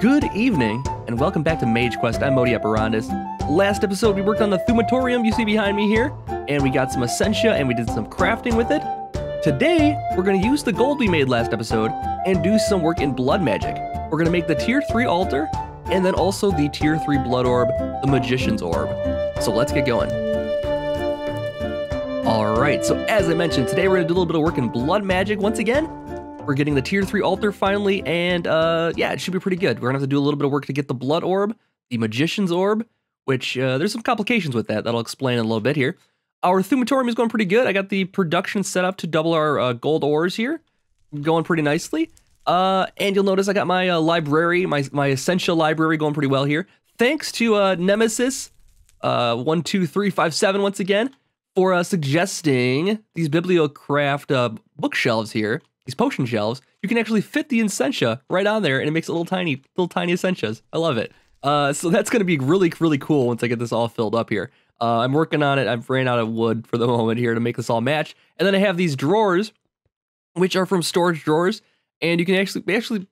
Good evening, and welcome back to Mage Quest. I'm Modpack. Last episode, we worked on the Thumatorium you see behind me here, and we got some Essentia, and we did some crafting with it. Today, we're going to use the gold we made last episode and do some work in blood magic. We're going to make the tier 3 altar, and then also the tier 3 blood orb, the Magician's Orb. So let's get going. Alright, so as I mentioned, today we're going to do a little bit of work in blood magic once again. We're getting the tier 3 altar finally, and yeah, it should be pretty good. We're gonna have to do a little bit of work to get the blood orb, the Magician's Orb, which there's some complications with that I'll explain in a little bit here. Our Thumatorium is going pretty good. I got the production set up to double our gold ores here, going pretty nicely. And you'll notice I got my library, my Essential library going pretty well here. Thanks to Nemesis 12357 once again for suggesting these Bibliocraft bookshelves here. These potion shelves, you can actually fit the Essentia right on there, and it makes it little tiny Essentias. I love it. So that's going to be really, really cool once I get this all filled up here. I'm working on it. I've ran out of wood for the moment here to make this all match. And then I have these drawers, which are from storage drawers, and you can actually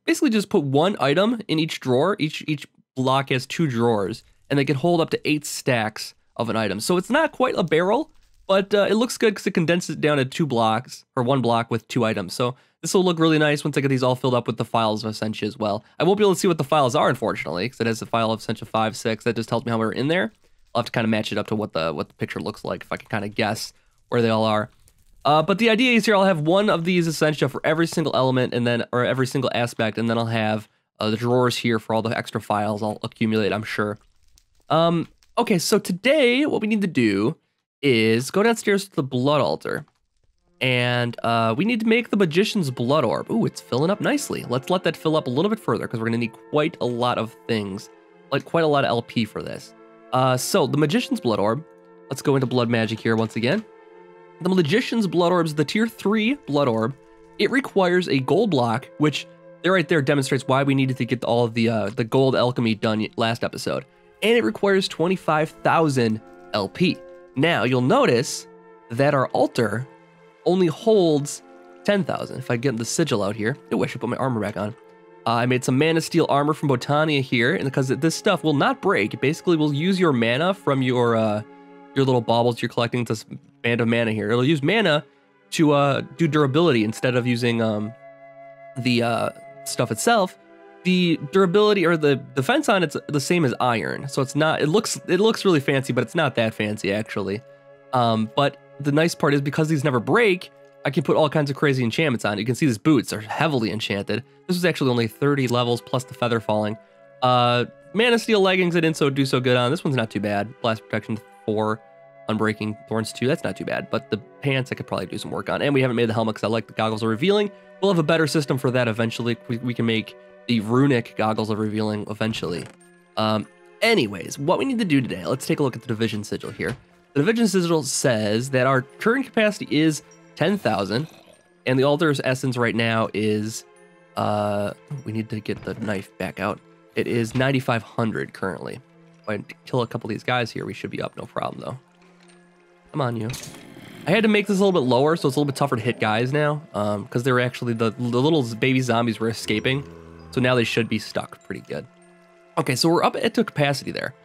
basically just put one item in each drawer. Each block has 2 drawers, and they can hold up to 8 stacks of an item. So it's not quite a barrel, but it looks good because it condenses it down to 2 blocks, or 1 block with 2 items. So this will look really nice once I get these all filled up with the files of Essentia as well. I won't be able to see what the files are, unfortunately, because it has the file of Essentia 5, 6. That just tells me how we're in there. I'll have to kind of match it up to what the picture looks like, if I can kind of guess where they all are. But the idea is here, I'll have one of these Essentia for every single element, and then, or every single aspect, and then I'll have the drawers here for all the extra files I'll accumulate, I'm sure. Okay, so today, what we need to do is go downstairs to the blood altar, and we need to make the Magician's blood orb. Ooh, it's filling up nicely. Let's let that fill up a little bit further because we're gonna need quite a lot of things, like quite a lot of LP for this. So the Magician's blood orb, let's go into blood magic here once again. The Magician's blood orb is the tier 3 blood orb. It requires a gold block, which right there demonstrates why we needed to get all of the gold alchemy done last episode. And it requires 25,000 LP. Now, you'll notice that our altar only holds 10,000. If I get the sigil out here. Oh, I should put my armor back on. I made some mana steel armor from Botania here, and because this stuff will not break, it basically will use your mana from your little baubles you're collecting, this band of mana here. It'll use mana to do durability instead of using the stuff itself. The durability or the defense on it's the same as iron, so it's not. It looks really fancy, but it's not that fancy actually. But the nice part is because these never break, I can put all kinds of crazy enchantments on. You can see these boots are heavily enchanted. This was actually only 30 levels plus the feather falling. Mana steel leggings I didn't do so good on. This one's not too bad. Blast protection 4, unbreaking thorns 2. That's not too bad. But the pants I could probably do some work on. And we haven't made the helmet because I like the goggles of revealing. We'll have a better system for that eventually. We can make the runic goggles of revealing eventually. Anyways, what we need to do today, let's take a look at the division sigil here. The division sigil says that our current capacity is 10,000, and the altar's essence right now is, we need to get the knife back out. It is 9,500 currently. If I kill a couple of these guys here, we should be up, no problem though. Come on, you. I had to make this a little bit lower, so it's a little bit tougher to hit guys now, because they were actually, the little baby zombies were escaping. So now they should be stuck pretty good. Okay, so we're up at the capacity there.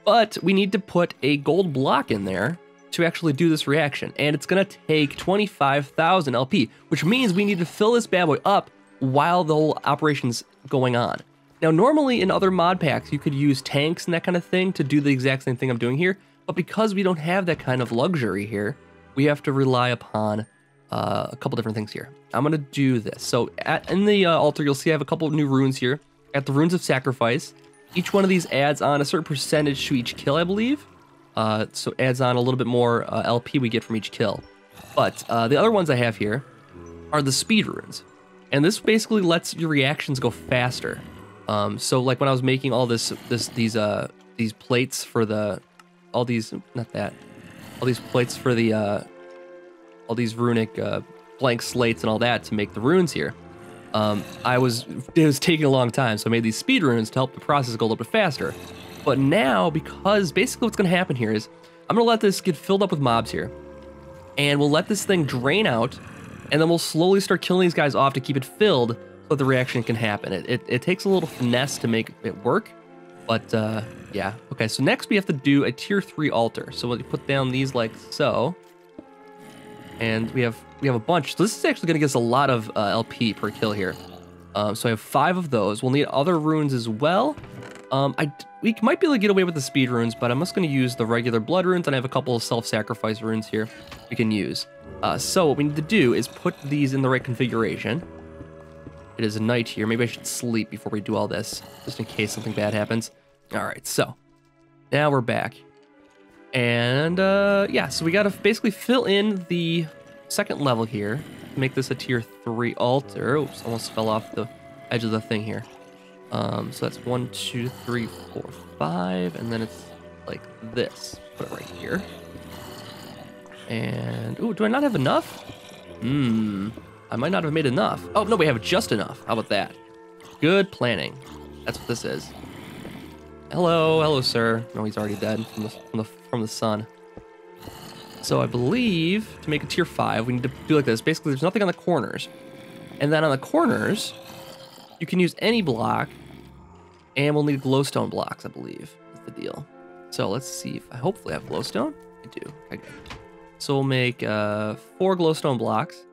But we need to put a gold block in there to actually do this reaction. And it's going to take 25,000 LP, which means we need to fill this bad boy up while the whole operation's going on. Now, normally in other mod packs, you could use tanks and that kind of thing to do the exact same thing I'm doing here. But because we don't have that kind of luxury here, we have to rely upon a couple different things here. I'm going to do this. So in the altar, you'll see I have a couple of new runes here. I got the runes of sacrifice. Each one of these adds on a certain percentage to each kill, I believe. So adds on a little bit more LP we get from each kill. But the other ones I have here are the speed runes. And this basically lets your reactions go faster. So like when I was making all these plates for all these plates for the all these runic blank slates and all that to make the runes here. It was taking a long time, so I made these speed runes to help the process go a little bit faster. But now, because basically what's going to happen here is, I'm going to let this get filled up with mobs here, and we'll let this thing drain out, and then we'll slowly start killing these guys off to keep it filled, so so the reaction can happen. It takes a little finesse to make it work, but yeah. Okay, so next we have to do a tier 3 altar. So we'll put down these like so, and we have a bunch. So this is actually going to give us a lot of LP per kill here. So I have 5 of those. We'll need other runes as well. We might be able to get away with the speed runes, but I'm just going to use the regular blood runes, and I have a couple of self-sacrifice runes here we can use. So what we need to do is put these in the right configuration. It is night here. Maybe I should sleep before we do all this, just in case something bad happens. All right, so now we're back. And yeah, so we got to basically fill in the second level here to make this a tier 3 altar. Oops, almost fell off the edge of the thing here. So that's 1, 2, 3, 4, 5, and then it's like this. Put it right here. And, ooh, do I not have enough? I might not have made enough. Oh, no, we have just enough. How about that? Good planning. That's what this is. Hello, sir. No, he's already dead from the sun. So I believe to make a tier 5, we need to do like this. Basically, there's nothing on the corners. And then on the corners, you can use any block, and we'll need glowstone blocks, I believe, is the deal. So let's see if I hopefully have glowstone. I do. Okay, good. So we'll make 4 glowstone blocks,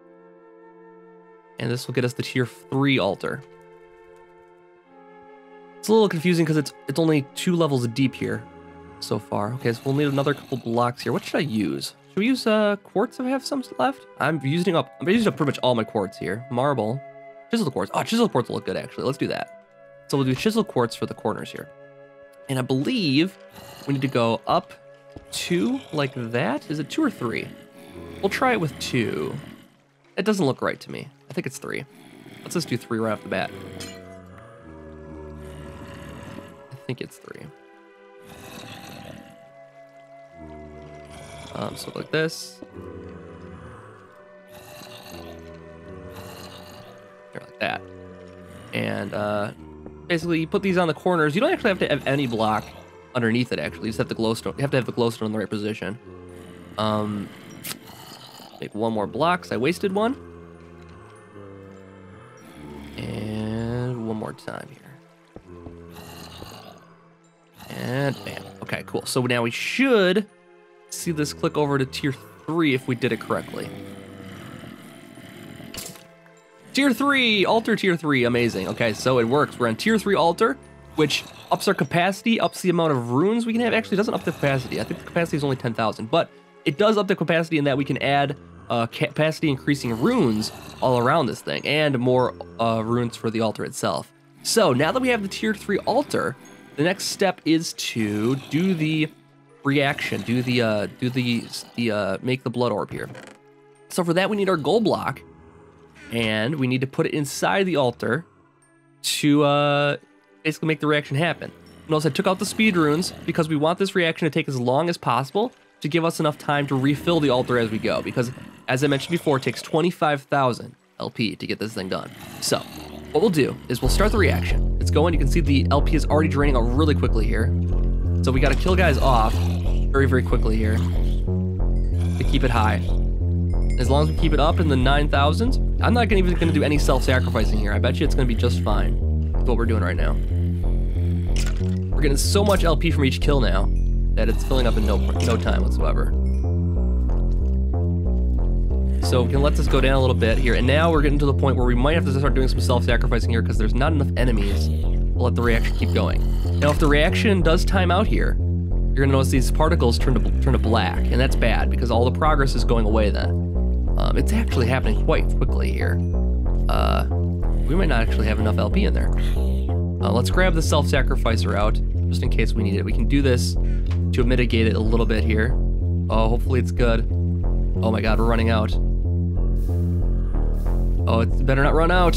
and this will get us the tier 3 altar. It's a little confusing because it's only 2 levels deep here so far. Okay, so we'll need another couple blocks here. What should I use? Should we use quartz if I have some left? I'm using up pretty much all my quartz here. Marble. Chiseled quartz. Oh, chiseled quartz will look good, actually. Let's do that. So we'll do chiseled quartz for the corners here. And I believe we need to go up 2 like that. Is it 2 or 3? We'll try it with 2. It doesn't look right to me. I think it's 3. Let's just do 3 right off the bat. I think it's 3. So like this. Here, like that. And basically you put these on the corners. You don't actually have to have any block underneath it, actually. You just have the glowstone. You have to have the glowstone in the right position. Make 1 more block, because I wasted 1. And 1 more time here. And bam. Okay, cool. So now we should see this click over to tier 3 if we did it correctly. Tier 3, altar tier 3, amazing. Okay, so it works. We're on tier 3 altar, which ups our capacity, ups the amount of runes we can have. Actually, it doesn't up the capacity. I think the capacity is only 10,000, but it does up the capacity in that we can add capacity increasing runes all around this thing, and more runes for the altar itself. So now that we have the tier 3 altar, the next step is to do the reaction, do the make the blood orb here. So for that we need our gold block, and we need to put it inside the altar to basically make the reaction happen. Notice I took out the speed runes because we want this reaction to take as long as possible to give us enough time to refill the altar as we go, because as I mentioned before, it takes 25,000 LP to get this thing done. So what we'll do is we'll start the reaction. It's going. You can see the LP is already draining out really quickly here. So we got to kill guys off very, very quickly here to keep it high. As long as we keep it up in the 9,000s, I'm not even going to do any self-sacrificing here. I bet you it's going to be just fine with what we're doing right now. We're getting so much LP from each kill now that it's filling up in no time whatsoever. So we can let this go down a little bit here, and now we're getting to the point where we might have to start doing some self-sacrificing here because there's not enough enemies to let the reaction keep going. Now, if the reaction does time out here, you're gonna notice these particles turn to black, and that's bad because all the progress is going away then. It's actually happening quite quickly here. We might not actually have enough LP in there. Let's grab the self-sacrificer out, just in case we need it. We can do this to mitigate it a little bit here. Oh, hopefully it's good. Oh my god, we're running out. Oh, it better not run out.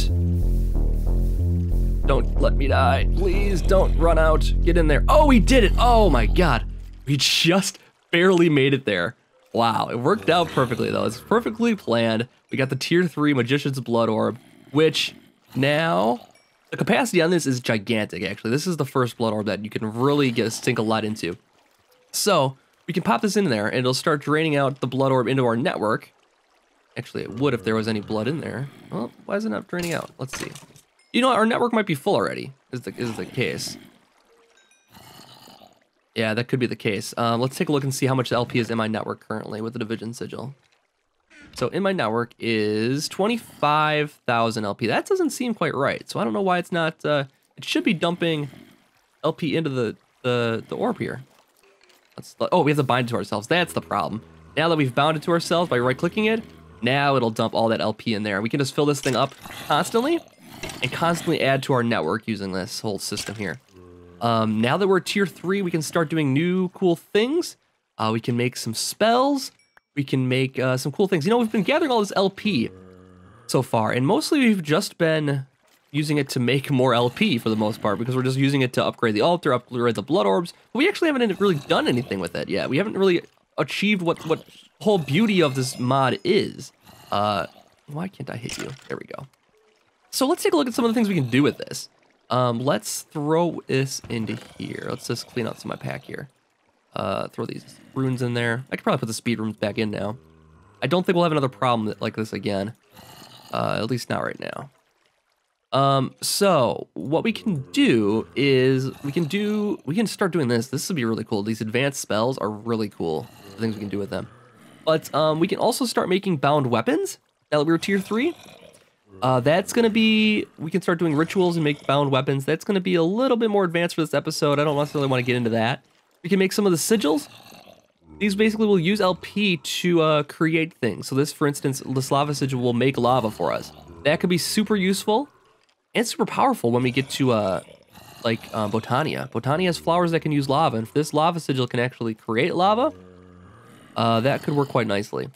Don't let me die. Please don't run out. Get in there. Oh, we did it. Oh my god. We just barely made it there. Wow, it worked out perfectly though. It's perfectly planned. We got the tier 3 Magician's Blood Orb, which now, the capacity on this is gigantic actually. This is the first Blood Orb that you can really sink a lot into. So, we can pop this in there and it'll start draining out the Blood Orb into our network. Actually, it would if there was any blood in there. Well, why is it not draining out? Let's see. You know, our network might be full already, is the case. Yeah, that could be the case. Let's take a look and see how much LP is in my network currently with the Division Sigil. So in my network is 25,000 LP. That doesn't seem quite right. So I don't know why it's not, it should be dumping LP into the orb here. Oh, we have to bind it to ourselves. That's the problem. Now that we've bound it to ourselves by right-clicking it, now it'll dump all that LP in there. We can just fill this thing up constantly and constantly add to our network using this whole system here. Now that we're tier 3, we can start doing new cool things. We can make some spells. We can make some cool things. You know, we've been gathering all this LP so far, and mostly we've just been using it to make more LP for the most part, because we're just using it to upgrade the altar, upgrade the blood orbs. But we actually haven't really done anything with it yet. We haven't really achieved what whole beauty of this mod is. Why can't I hit you? There we go. So let's take a look at some of the things we can do with this. Let's throw this into here. Let's just clean out some of my pack here. Throw these runes in there. I could probably put the speed runes back in now. I don't think we'll have another problem like this again. At least not right now. So what we can do is we can start doing this. This would be really cool. These advanced spells are really cool. The things we can do with them. But we can also start making bound weapons now that we're tier 3. That's gonna be, we can start doing rituals and make bound weapons. That's gonna be a little bit more advanced for this episode. I don't necessarily want to get into that. We can make some of the sigils. These basically will use LP to create things. So this, for instance, this lava sigil will make lava for us. That could be super useful and super powerful when we get to Botania. Botania has flowers that can use lava, and if this lava sigil can actually create lava, that could work quite nicely.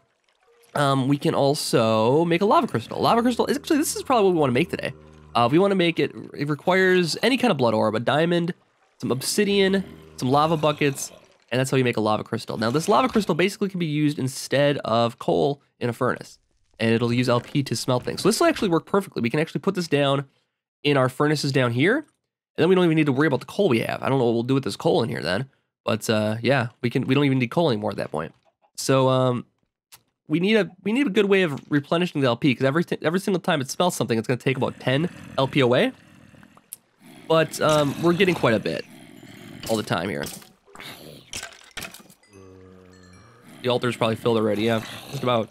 We can also make a lava crystal. Lava crystal is actually, this is probably what we want to make today. We want to make it, it requires any kind of blood orb, a diamond, some obsidian, some lava buckets, and that's how you make a lava crystal. Now this lava crystal basically can be used instead of coal in a furnace, and it'll use LP to smelt things. So this will actually work perfectly. We can actually put this down in our furnaces down here, and then we don't even need to worry about the coal we have. I don't know what we'll do with this coal in here then, but yeah, we don't even need coal anymore at that point. So we need a good way of replenishing the LP, because every single time it smells something, it's going to take about 10 LP away. But we're getting quite a bit all the time here. The altar's probably filled already, yeah, just about.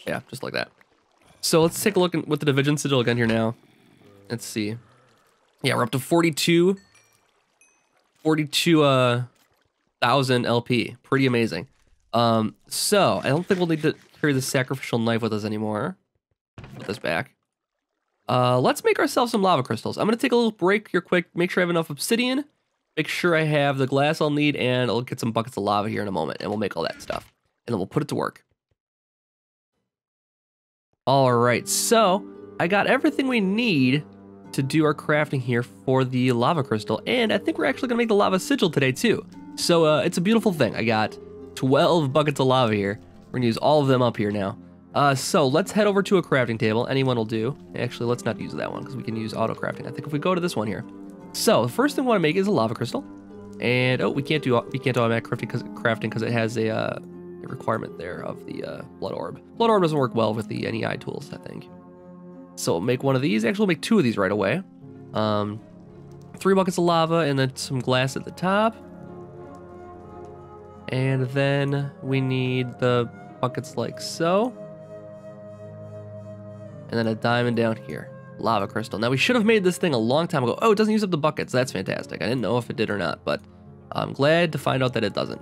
Yeah, just like that. So let's take a look with the Division Sigil again here now. Let's see. Yeah, we're up to 42,000 LP. Pretty amazing. So I don't think we'll need to carry the sacrificial knife with us anymore. Put this back. Let's make ourselves some lava crystals. I'm gonna take a little break here quick, make sure I have enough obsidian, make sure I have the glass I'll need, and I'll get some buckets of lava here in a moment, and we'll make all that stuff. And then we'll put it to work. Alright, so I got everything we need to do our crafting here for the lava crystal, and I think we're actually gonna make the lava sigil today too. So it's a beautiful thing. I got 12 buckets of lava here. We're gonna use all of them up here now. So let's head over to a crafting table. Anyone will do. Actually, let's not use that one because we can use auto crafting. I think if we go to this one here. So the first thing we want to make is a lava crystal, and oh, we can't do automatic crafting because it has a requirement there of the blood orb. Blood orb doesn't work well with the NEI tools, I think. So we'll make one of these. Actually, we'll make 2 of these right away. 3 buckets of lava and then some glass at the top. And then we need the buckets like so. And then a diamond down here. Lava crystal. Now we should have made this thing a long time ago. Oh, it doesn't use up the buckets. That's fantastic. I didn't know if it did or not, but I'm glad to find out that it doesn't.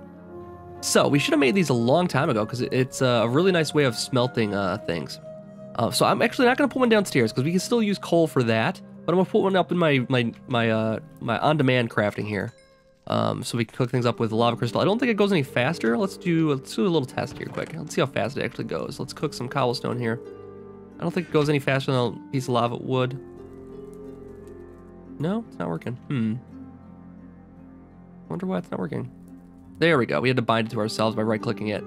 So we should have made these a long time ago because it's a really nice way of smelting things. So I'm actually not going to put one downstairs because we can still use coal for that. But I'm going to put one up in my on-demand crafting here. So we can cook things up with lava crystal. I don't think it goes any faster. Let's do a little test here quick. Let's see how fast it actually goes. Let's cook some cobblestone here. I don't think it goes any faster than a piece of lava would. No, it's not working. Wonder why it's not working. There we go. We had to bind it to ourselves by right-clicking it.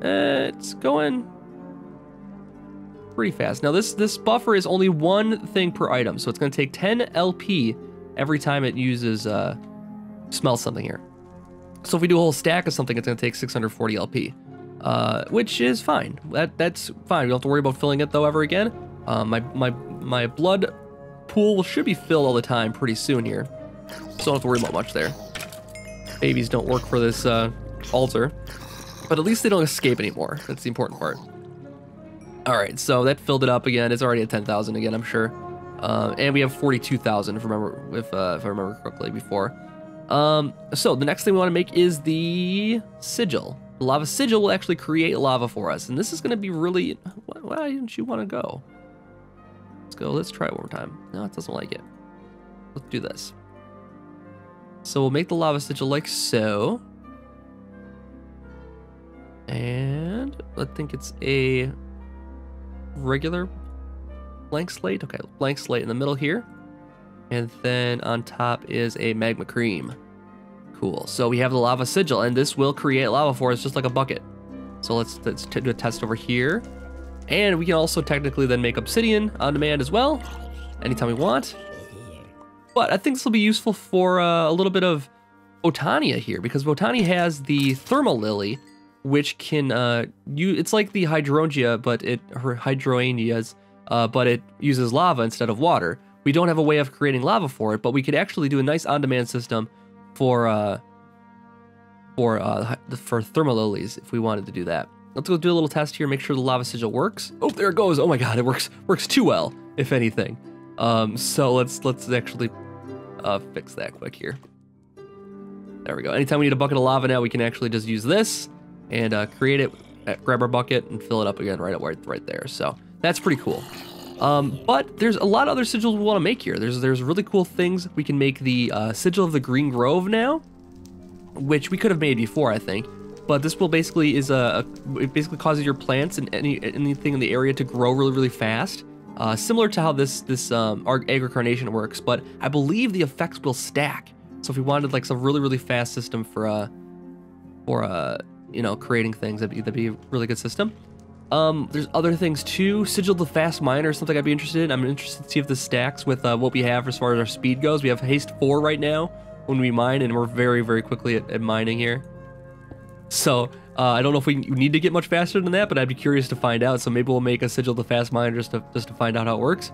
It's going pretty fast. Now this buffer is only 1 thing per item, so it's going to take 10 LP every time it uses smell something here. So if we do a whole stack of something, it's going to take 640 LP, which is fine. That's fine. We don't have to worry about filling it though ever again. My my blood pool should be filled all the time pretty soon here. So don't have to worry about much there. Babies don't work for this altar, but at least they don't escape anymore. That's the important part. All right, so that filled it up again. It's already at 10,000 again, I'm sure. And we have 42,000 if I remember correctly before. So the next thing we want to make is the sigil. The lava sigil will actually create lava for us, and this is going to be really. Why didn't you want to go? Let's go. Let's try it one more time. No, it doesn't like it. Let's do this. So we'll make the lava sigil like so. And I think it's a regular blank slate. Okay, blank slate in the middle here. And then on top is a magma cream. Cool. So we have the lava sigil, and this will create lava for us just like a bucket. So let's do a test over here. And we can also technically then make obsidian on demand as well, anytime we want. But I think this will be useful for a little bit of Botania here, because Botania has the thermal lily, which can it's like the hydrangea, but hydrangeas, but it uses lava instead of water. We don't have a way of creating lava for it, but we could actually do a nice on-demand system for thermal lilies if we wanted to do that. Let's go do a little test here, make sure the lava sigil works. Oh, there it goes. Oh my god, it works too well, if anything. So let's actually fix that quick here. There we go. Anytime we need a bucket of lava now, we can actually just use this and create it, grab our bucket and fill it up again right there. So that's pretty cool. But there's a lot of other sigils we want to make here. There's really cool things. We can make the sigil of the Green Grove now, which we could have made before, I think. But this will basically it basically causes your plants and anything in the area to grow really fast. Similar to how this agri-carnation works, but I believe the effects will stack. So if we wanted like some really fast system for creating things, that'd be a really good system. There's other things too. Sigil the Fast Miner is something I'd be interested in. I'm interested to see if this stacks with what we have as far as our speed goes. We have haste 4 right now when we mine, and we're very quickly at mining here. So I don't know if we need to get much faster than that, but I'd be curious to find out. So maybe we'll make a Sigil the Fast Miner just to find out how it works.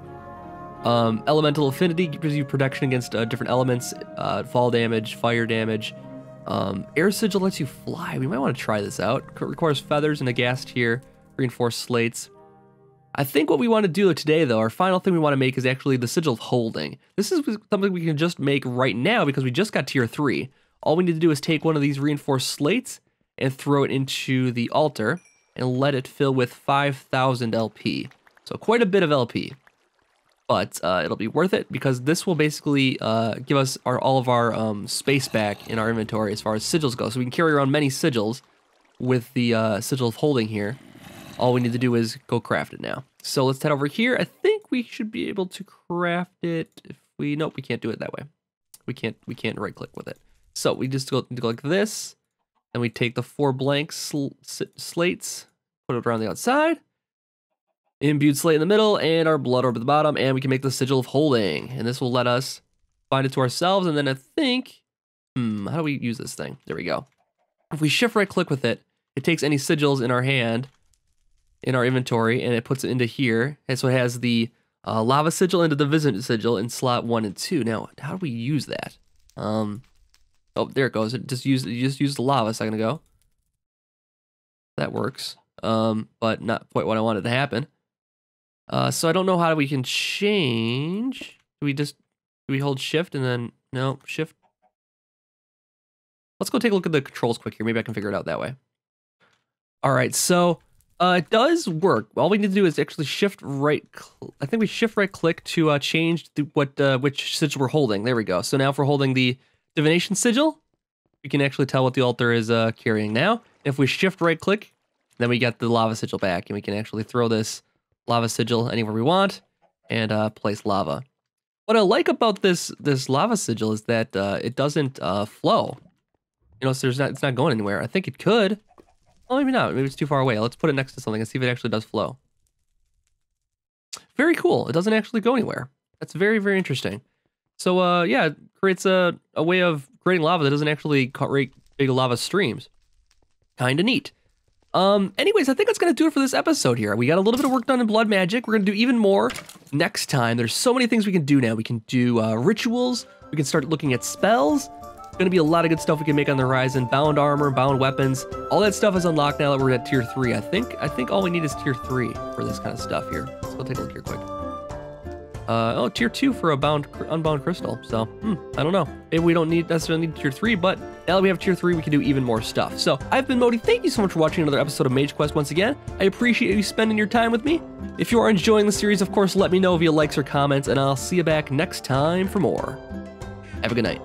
Elemental Affinity gives you protection against different elements, fall damage, fire damage. Air Sigil lets you fly. We might want to try this out. Requires feathers and a ghast here. Reinforced slates. I think what we want to do today, though, our final thing we want to make is actually the Sigil of Holding. This is something we can just make right now because we just got tier 3. All we need to do is take one of these reinforced slates and throw it into the altar and let it fill with 5,000 LP. So quite a bit of LP. But it'll be worth it because this will basically give us all of our space back in our inventory as far as sigils go. So we can carry around many sigils with the Sigil of Holding here. All we need to do is go craft it now. So let's head over here. I think we should be able to craft it if we... Nope, we can't do it that way. We can't right click with it. So we just go like this. And we take the 4 blank slates, put it around the outside. Imbued slate in the middle, and our blood orb at the bottom. And we can make the Sigil of Holding. And this will let us find it to ourselves. And then I think... how do we use this thing? There we go. If we shift right click with it, it takes any sigils in our hand, in our inventory, and it puts it into here. And so it has the lava sigil into the Visit sigil in slot 1 and 2. Now, how do we use that? Oh, there it goes. You just used the lava a second ago. That works, but not quite what I wanted to happen. So I don't know how we can change. Do we hold shift and then no shift? Let's go take a look at the controls quick here. Maybe I can figure it out that way. All right, so. It does work. All we need to do is actually shift right. I think we shift right click to change which sigil we're holding. There we go. So now if we're holding the divination sigil, we can actually tell what the altar is carrying now. If we shift right click, then we get the lava sigil back, and we can actually throw this lava sigil anywhere we want and place lava. What I like about this lava sigil is that it doesn't flow. You know, so it's not going anywhere. I think it could. Well, maybe not. Maybe it's too far away. Let's put it next to something and see if it actually does flow. Very cool. It doesn't actually go anywhere. That's very interesting. So, yeah, it creates a way of creating lava that doesn't actually create big lava streams. Kind of neat. Anyways, I think that's going to do it for this episode here. We got a little bit of work done in Blood Magic. We're going to do even more next time. There's so many things we can do now. We can do rituals. We can start looking at spells. Going to be a lot of good stuff we can make on the horizon. Bound armor, bound weapons. All that stuff is unlocked now that we're at tier 3. I think all we need is tier 3 for this kind of stuff here. Let's go take a look here quick. Oh, tier 2 for a unbound crystal. So, I don't know. Maybe we don't necessarily need tier 3, but now that we have tier 3, we can do even more stuff. So, I've been Modi. Thank you so much for watching another episode of Mage Quest once again. I appreciate you spending your time with me. If you are enjoying the series, of course, let me know via likes or comments, and I'll see you back next time for more. Have a good night.